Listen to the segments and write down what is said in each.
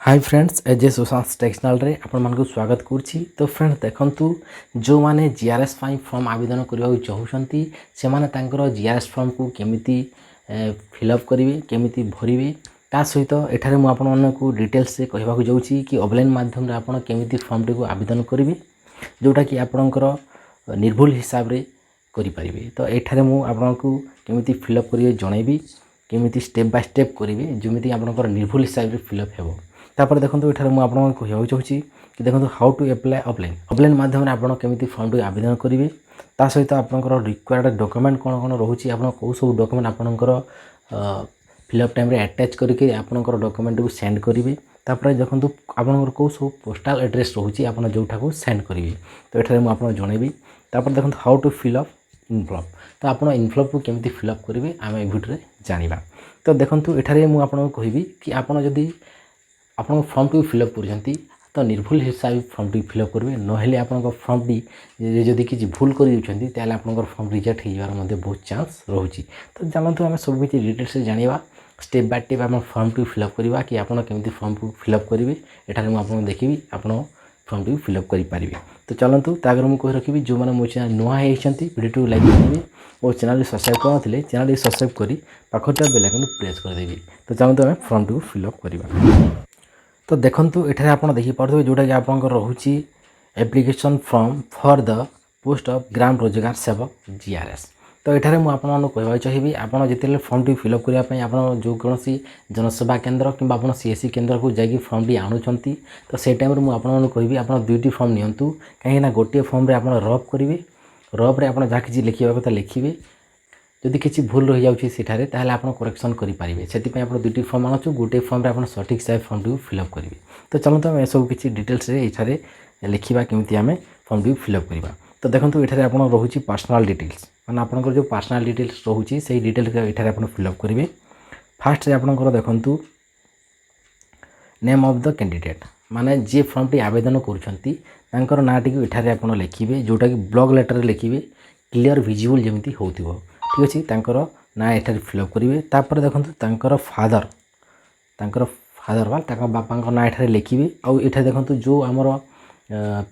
Hi friends एजे Sushant textile रे आपण मानक स्वागत करछि। तो फ्रेंड्स देखंतु जो माने जीआरएस फाई फॉर्म आवेदन करबा चाहउछंती से माने तांकर जीआरएस फॉर्म को केमिति फिलअप करिवे केमिति भरिवे ता सहित एठारे मु आपण मानकु डिटेल्स से कहबा को जाउछि कि ऑफलाइन माध्यम रे आपण केमिति फॉर्म टी को आवेदन करिवे जोटा कि आपणकर निर्भुल हिसाब रे करि परिबे। तो एठारे मु आपणकु केमिति फिलअप करिवे जणैबी केमिति स्टेप बाय स्टेप करिवे जेमिति आपणकर निर्भुल हिसाब रे फिलअप हेबो। तापर देखो ये मुझे आपको कहूँ चाहिए कि देखो हाउ टू अप्लाई ऑफलाइन माध्यम आप केमी फॉर्म टी आवेदन करेंगे ता सहित आपंकर रिक्वायर्ड डॉक्यूमेंट कौन कौन रोचे आप सब डॉक्यूमेंट आपंकर फिलअप टाइम अटैच करके आपंकर डॉक्यूमेंट को सेंड करेंगे। तापर देखो आपंकर कौ सब पोस्टाल एड्रेस रोचे आप जोटा को सेंड करेंगे। तो ये मुझे जनइबी। तापर देखो हाउ टू फिलअप इनवलप तो आप इनवलप को केमी फिलअप करेंगे आम भिडियो जाना। तो देखो ये मुझे आपको कहबी कि आपड़ जदि आपन फॉर्म टी फिलअप कर तो निर्भुल हिसाब फॉर्म टी फिलअप करेंगे ना आप फॉर्म टी जदि किसी भूल कर आपंकर फॉर्म रिजेक्ट होबार बहुत चांस रोचे। तो जानतु आम सब किसी डिटेल्स जाना स्टेप बाय स्टेप आप फॉर्म टी फिलअप करवा कि आपड़ केमी फॉर्म को फिलअप करेंगे एठार मुझे देखी आप फॉर्म टी फिलअप करेंगे। तो चलतु तागर मुझे कही रखी जो मैंने मो चैनल नुआ होती वीडियो को लाइक करेंगे और चैनल सब्सक्राइब करते चैनल सब्सक्राइब कर पाखटा बेल आइकन प्रेस करदेवी। तो चलतु आम फॉर्म टी फिलअप करवा। तो देखंतु एठारे आपण देखि पारथबे जोटा कि आपनकर रहूची application form for the post of Gram Rozgar Sevak GRS. तो एठारे मु आपण मानको कहबा चाहिबी आपण जेतेले फॉर्म टी फिलअप करिया पई आपण जो कोनोसी जनसेवा केंद्र किबा आपण सीएससी केंद्र को जाई फॉर्म टी आनुचंती तो से टाइम रे मु आपण मानको कहबी आपण दुईटी फॉर्म नियंतु काहे ना गोटे फॉर्म रे आपण रफ करिवे रफ रे आपण जा किछि लिखिबा कथा लिखिबे जदि किसी भूल रही जाऊँगी सेठारे ताहले आपण करेक्शन करेंगे से आप दुईटी फॉर्म आणुचु गोटे फॉर्म रे आपण सठिक हिसाब फॉर्म टी फिलअप करेंगे। तो चलते आम सब किसी डिटेल्स ये लिखा केमी आम फॉर्म टी फिलअप करवा। तो देखो ये आप रोचे पर्सनाल डिटेल्स मैंने आपंकर जो पर्सनाल डिटेल्स रोचे से डिटेल्स ये आप फिलअप करेंगे। फास्ट आपंकर देखु नेम ऑफ द कैंडिडेट माने जे फॉर्म टी आवेदन कर नाटी को ये आप लिखे जोटा कि ब्लॉक लेटर लिखे क्लियर विजिबल जमी हो ठीक अच्छे तांकर ना एठार फिलअप करेंगे। तापर देखो फादर बापा ना एठार लिखे आउ एठार देखो जो आमर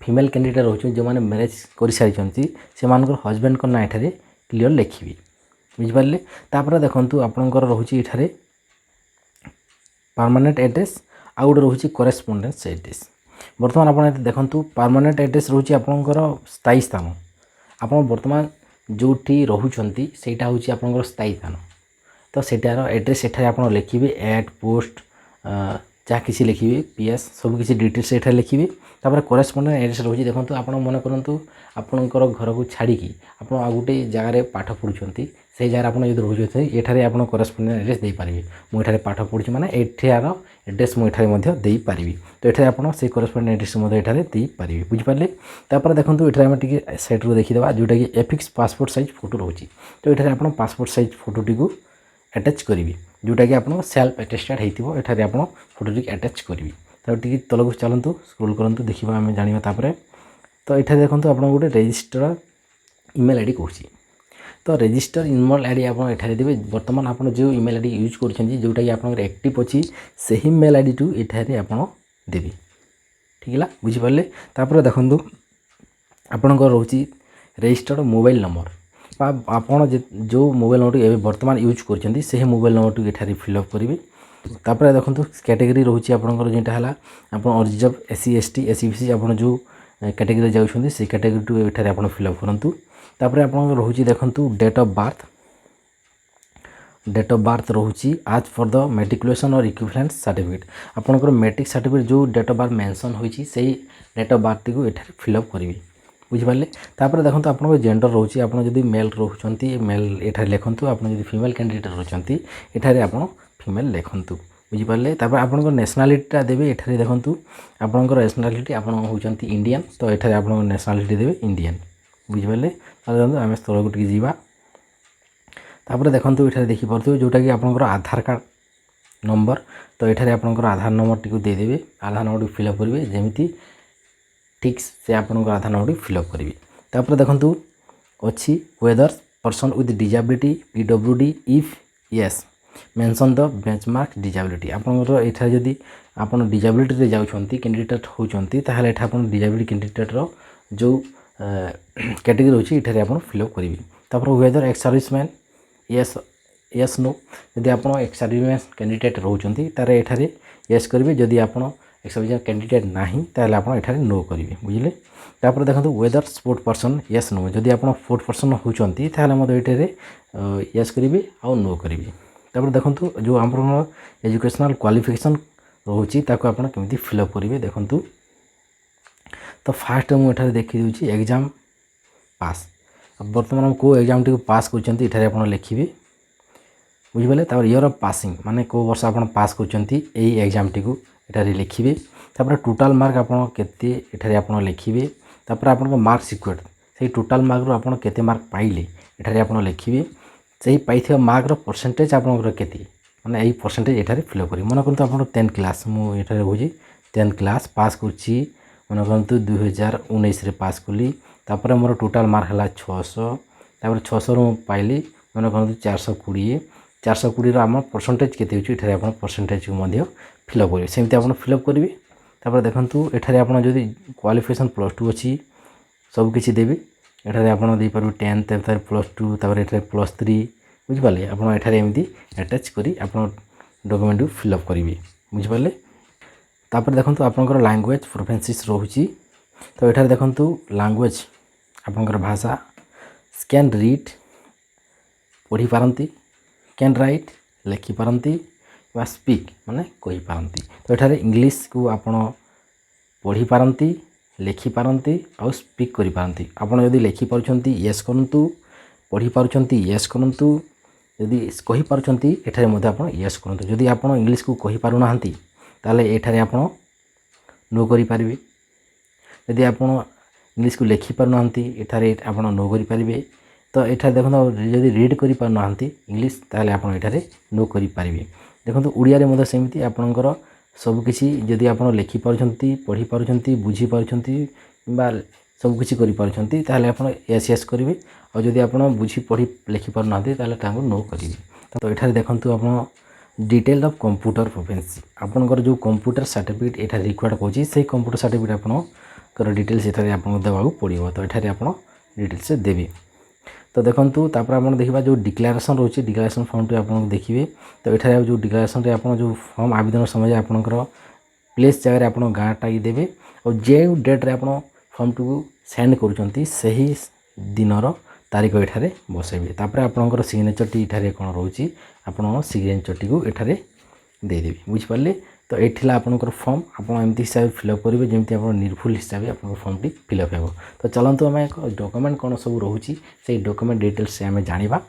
फीमेल कैंडिडेट रोचे जो मैंने मैरिज कर सारी से हजबैंड को ना एठार क्लियर लिखे बुझिपारे। तापर देखो आपंकर रोचे ये परमानेंट एड्रेस आउ गोटे रोचे करेस्पोंडेंस एड्रेस। बर्तमान आप देखो परमानेंट एड्रेस रोचे आपंकर स्थायी स्थान आप बर्तमान जोटी रोचंती सेटा हूँ आपंकर स्थायी स्थान। तो सेटार एड्रेस एठारे आप लिखे एड पोस्ट जहाँ किसी लिखे पीएस सब किसी डिटेल्स एठारे लिखे। तापर करेस्पोंडेंट एड्रेस रोचे देखो आप मन करूँ आपंकर घर को छाड़ी आप गोटे जगार पाठ पढ़ुंट से जगह आप रोचे ये आप करेस्पोंडेंट एड्रेस दे पारे मुझे पाठ पढ़ुची मैंने एठार एड्रेस मुझे दे पारि। तो ये आप करेस्पोंडेंट एड्रेस दे पारे बुझिपारे। तापर देखो ये आम टी साइड रू देखीदे जोटा कि एफिक्स पासपोर्ट साइज फोटो रोचे। तो ये आप पासपोर्ट साइज फोटो टी को अटैच करेंगे जोटा कि आप सेल्फ अटेस्टेड होती है आप फोटो टी अटैच करेंगे। तो टी तलक चलतु स्क्रोल करूँ देखा आम जाना। तो ये देखो आप गोटे रेजिस्टर ईमेल आईडी कौन तो रेजिस्टर ईमेल आईडी आप देवे बर्तमान आप जो ईमेल आईडी यूज कर जोटा कि आप एक्टिव अच्छी से ही मेल आईडी टू ये आप देवी ठीक है बुझिपारे। तापर देखो आपंकर रोचे रेजिस्टर्ड मोबाइल नंबर आपड़ जो मोबाइल नंबर ये बर्तमान यूज कर से मोबाइल नंबर टू ये फिलअप करेंगे। तापर देखो कैटेगरी रोचे आपंकर जोटा है आप रिजर्व एससी एसटी एससीबीसी आप जो कैटेगरी जाऊँच से कैटेगरी टू ये आप फिलअप करूँ। तापर आप रोचे देखो डेट ऑफ बर्थ रोचे आज फॉर द मेट्रिकुलेशन और इक्विवेलेंट सर्टिफिकेट आपंकर मेट्रिक सर्टिफिकेट जो डेट ऑफ बर्थ मेंशन होती से डेट ऑफ बर्थ को ये फिलअप करेंगे बुझिपारे। तापर देखो आप जेंडर रोचे आप मेल रोचंती मेल ये लिखु आप फीमेल कैंडिडेट रोचंती ये आप फीमेल लिखु बुझिपारे। तापर आपंकर नेशनालिटीटा देवे ये देखो आपंकर नेशनालिटी आप होती इंडियन तो ये आप नेशनालिटी देवे इंडियन बुझिपारे। आम स्थल को जावा। तापर देखो ये देखिपे जोटा कि आपंकर आधार कार्ड नंबर तो ये आपंकर आधार नंबर टी देदेवे आधार नंबर टी फिलअप करेंगे जमी ठीक से आपंकर आधार नंबर टी फिलअप करेंगे। तापर देखो अच्छी weather person with disability PWD if yes mention the benchmark disability आपनकर एठा जदी आपन डिजाबिलिटी रे जाउछंती कैंडिडेट होउछंती ताहाले एठा आपन डिजाबिलिटी कैंडिडेट रो जो कैटेगरी होची एठारे आपन फिल अप करिवे तापर whether ex serviceman yes yes no जदि आपन एक्स सर्विसमैन कैंडिडेट रहउछंती तारे एठारे यस करिवे जदि आपन एक्स सर्विसमैन कैंडिडेट नाही ताहाले आपन एठारे नो करिवे बुझिले तापर देखंतु whether sport person yes no जदि आपन स्पोर्ट पर्सन होउछंती ताहाले मते एठारे यस करिवे आ नो करिवे तापर देखंतु जो हमर एजुकेशनल क्वालिफिकेशन रहउची ताको आपन केमिति फिल अप करिवे देखंतु तो फास्ट मु एठारे देखि देउची एग्जाम पास अब वर्तमान को एग्जाम टी पास करचंती एठारे आपन लिखिबे बुझिबले तापर ईयर ऑफ पासिंग माने को वर्ष आपन पास करचंती एई एग्जाम टी को एठारे लिखिबे तापर टोटल मार्क आपन केते एठारे आपन लिखिबे तापर आपन को मार्क सिक्वेट सेही टोटल मार्क रो आपन केते मार्क पाइले एठारे आपन लिखिबे सेही पाइथिबा मार्क रो परसेंटेज आपन केते माने एई परसेंटेज एठारे फिल करी मन करतो आपन 10 क्लास मु एठारे होजी 10 क्लास पास करची मन करतो 2019 रे पास कली तापर मोर टोटल मार्क हला 600 तापर 600 रो पाइली मन करतो 420 420 रो हम परसेंटेज केते होची एठारे आपन परसेंटेज को मध्य फिल अप करी सेमते आपन फिल अप करिवे तापर देखंतु एठारे आपन जदी क्वालिफिकेशन +2 अछि सब किछि देबे एठारे आपन दे परबे 10 तापर +2 तापर एठारे +3 बुझ पाले आपन एठारे एमदी अटैच करी आपन डॉक्यूमेंट को फिल अप करिवे बुझ पाले तापर देखंतु आपनकर लैंग्वेज प्रेफरेंसेस रहउची तो एठारे देखंतु लैंग्वेज आपनकर भाषा कैन रीड पढ़ी पारंती कैन राइट लिखि पारंती वा स्पीक माने कहि पारंती तो एठारे इंग्लिश को आपन पढ़ी पारंती लिखि पारंती आ स्पीक करि पारंती आपन यदि लिखि पारुछंती यस करंतु पढ़ी पारुछंती यस करंतु यदि कहि पारुछंती एठारे मध्ये आपन यस करंतु यदि आपन इंग्लिश को कहि पारु नाहंती ताले एठारे आपन नो करि पारिबे यदि आपन इंग्लिश को लिखि पारु नाहंती एठारे आपन नो करि पारिबे तो एठारे देखो यदि रीड करि पारु नाहंती इंग्लिश ताले आपन एठारे नो करि पारिबे देखो उड़िया रे मध्ये सेमिति आपनकर सब किछि यदि आपन लिखि पारुछंती पढ़ी पारुछंती बुझी पारुछंती बा सब किछि करि पारुछंती ताले आपन यस यस करिवे और जदि आपन बुझी पढ़ी लिखि पारु नाहंती ताले तांको नो करिवे तो एठारे देखंतु आपन डिटेल ऑफ कंप्यूटर प्रोफिशिएंसी आपनकर जो कंप्यूटर सर्टिफिकेट एठारे रिक्वायर्ड होची से कंप्यूटर सर्टिफिकेट आपन कर डिटेल्स एठारे आपन देबाकू पड़िबो तो एठारे आपन डिटेल्स से देबे तो देखंतु तापर आपन देखिबा जो डिक्लेरेशन रहउची डिक्लेरेशन फॉर्म टे आपन देखिबे तो एठारे जो डिक्लेरेशन रे आपन जो फॉर्म आवेदन समय आपनकर प्लेस जगह रे आपन गाँटा ही देबे और जे डेट रे आपन फॉर्म टू सेंड करूचंती सही दिनर तारीख एठारे बसेबे तापर आपनकर सिग्नेचर टी एठारे कोन रहउची आपन सिग्नेचर टी को एठारे दे देबे बुझ पाले तो एठिला आपनकर फॉर्म आपन एमती हिसाब फिल अप करिवे जेमती आपन निर्भुल हिसाब आपन फॉर्म टी फिल अप हेबो तो चलंतु हम एक डॉक्यूमेंट कोन सब रहउची से डॉक्यूमेंट डिटेल्स से हमें जानिबा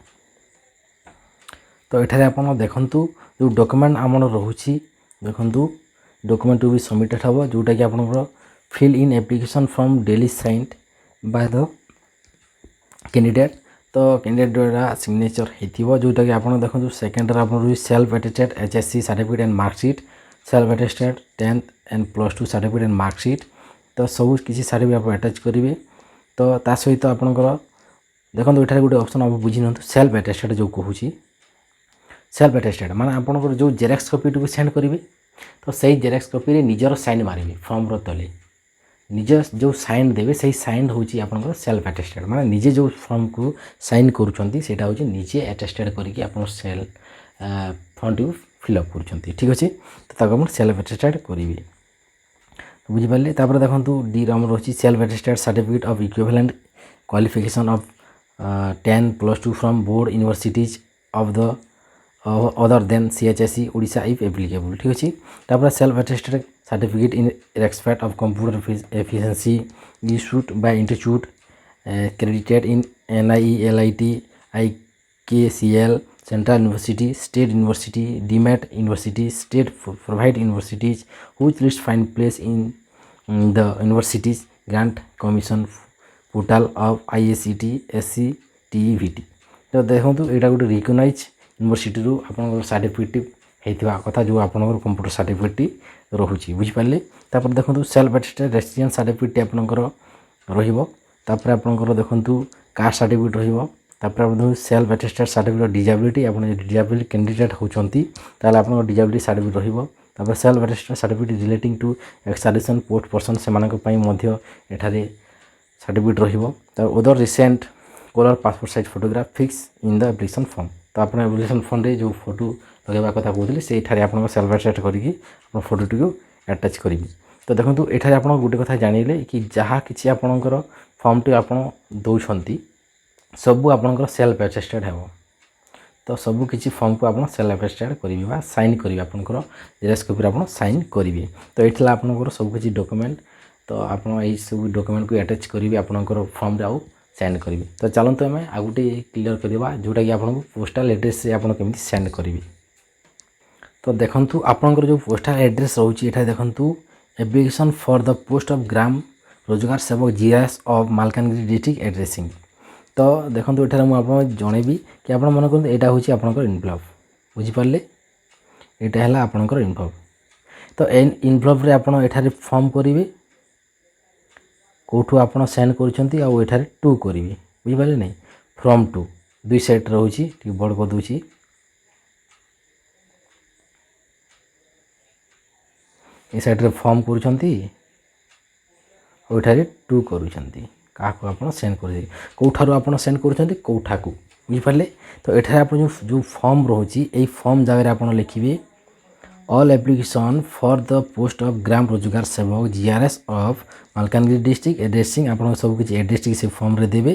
तो एठारे आपन देखंतु जो डॉक्यूमेंट हमन रहउची देखंतु डॉक्यूमेंट टू बी सबमिटेड हबो जोटा कि आपनकर fill in application form duly signed by the candidate तो कैंडिडेट द्वारा सिग्नेचर हेतिबो जोटा कि आपन देखंतु सेकंड रे आपन self attested HSC certificate and marksheet self attested 10th and +2 certificate and marksheet तो सब किसी सर्टिफिकेट आप अटैच करेंगे तो ता सहित आपनकर देखंतु एठारे गोटे ऑप्शन आप बुझी नथु सेल्फ अटेस्टेड जो कहूची सेल्फ अटेस्टेड माने आपनकर जो जेरॉक्स कॉपी टू सेंड करेंगे तो सही जेरॉक्स कॉपी रे निजर साइन मारिबे फॉर्म रो तले निज जो साइन देवे सही साइन होची आपनकर सेल्फ अटेस्टेड माने निजे जो फॉर्म को साइन करूछंती सेटा होची निजे अटेस्टेड करिकि आपन self form to fill up करूछंती ठीक अछि तो ताको हम सेल्फ अटेस्टेड करिवे तो बुझि पाले तापर देखंतु डी राम रहची self attested certificate of equivalent qualification of 10 +2 from board universities of the other than CHSE Odisha if applicable ठीक अछि तापर self attested certificate in respect of computer efficiency issued by institute credited in NIELIT IKCL central university state university deemed university state provide universities which list find place in the universities grant commission portal of ISCT SCTEVT तो देखंतु एटा गोटे recognise university रू आपन certificate हेतिबा कथा जो आपन computer certificate रहउची बुझ पाले तापर देखंतु सेल्फ अटेस्टेड रेसिडेंस सर्टिफिकेट आपनकर रहिबो तापर आपनकर देखंतु कास्ट सर्टिफिकेट रहिबो तापर आप सेल्फ अटेस्टेड सर्टिफिकेट डिजेबिलिटी आप डिजेबिलिटी कैंडिडेट होती ताहले आप डिजेबिलिटी सर्टिफिकेट रहिबो तापर self attested certificate relating to extradition post person से एठारे सर्टिफिकेट रहिबो तापर other recent colour passport size photograph fix in the application form तो आप एप्लिकेशन फॉर्म रे जो फोटो लगेबा कथा कहते से एठारे आप सेल्फ अटेस्ट करके फोटोटी को अटैच करेंगे तो देखो एठारे आप गोटे कथा जानिले कि जहाँ किसी आपणकर फॉर्म टी आप दौरान सबू आपणकर सेल्फ अटेस्टेड है तो सबू किसी फॉर्म को आप सेल्फ अटेस्टेड करेंगे साइन करेंगे आपणकर जेरॉक्स कॉपी आप साइन करेंगे तो ये आपणकर सब किसी डॉक्यूमेंट तो आप सब डॉक्यूमेंट को अटैच करेंगे आपणकर फॉर्म रे आउ सेंड करेंगे तो चलते आम आ गोटे क्लियर करवा जोटा कि आपको पोस्टाल एड्रेस से आप सेंड करेंगे तो देखंतु आपनकर जो पोस्टाल एड्रेस रोची एठा देखंतु application for the post of Gram Rozgar Sevak GRS of Malkangiri district addressing तो देखंतु एठारे मु आपन जणेबी कि आपन मन करते एटा होची आपनकर इनवलव बुझी पारले एटा हला आपनकर इनवलव तो इनवलव रे आपन एठारे फॉर्म करिवे कोठू आपन सेंड करछंती आ एठारे टू करिवे बुझी पारले नै फ्रॉम टू दुई साइड रहउची टी बड कर दोची ए साइड रे फॉर्म करूछंती ओठारे टू करूछंती काको आपण सेंड कर दे कोठारो आपण सेंड करूछंती कोठाकू बुझि पारले तो एठारे आपण जो फॉर्म रहउची एई फॉर्म जगह रे आपण लिखिबे all application for the post of Gram Rozgar Sevak GRS of Malkangiri district addressing आपण सब किछि एड्रेस से फॉर्म रे देबे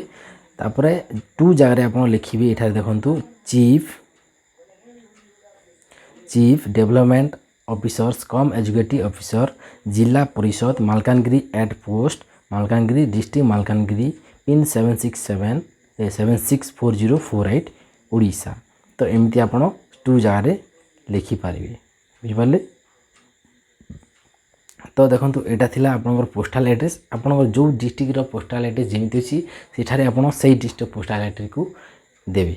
तापरे टू जगह रे आपण लिखिबे एठारे देखंतु chief development officers cum executive officer Zilla Parishad Malkangiri at post Malkangiri district Malkangiri pin 764048 Odisha तो एमती आपण टू जगह लिखिपारे बुझिपारे तो देखो यहाँ थिला आपनकर पोस्टाल एड्रेस आपनकर जो डिस्ट्रिक्ट पोस्टाल एड्रेस जमी अच्छी सेठारे आपण से डिस्ट्रिक्ट पोस्टाल एड्रेस को देवे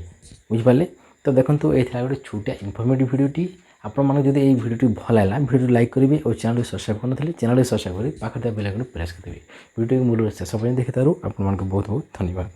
बुझिपारे तो देखो ये गोटे छोटा इनफॉर्मेटिव वीडियोटी आपण माने जदि ये वीडियोटी भल लागला वीडियो लाइक करेंगे और चैनल सब्सक्राइब करते चैनल सब्सक्राइब कर पाखे बेल आइकन प्रेस कर देवे वीडियो मूल शेष पर्यंत देखिथारू आपण मानक बहुत बहुत धन्यवाद।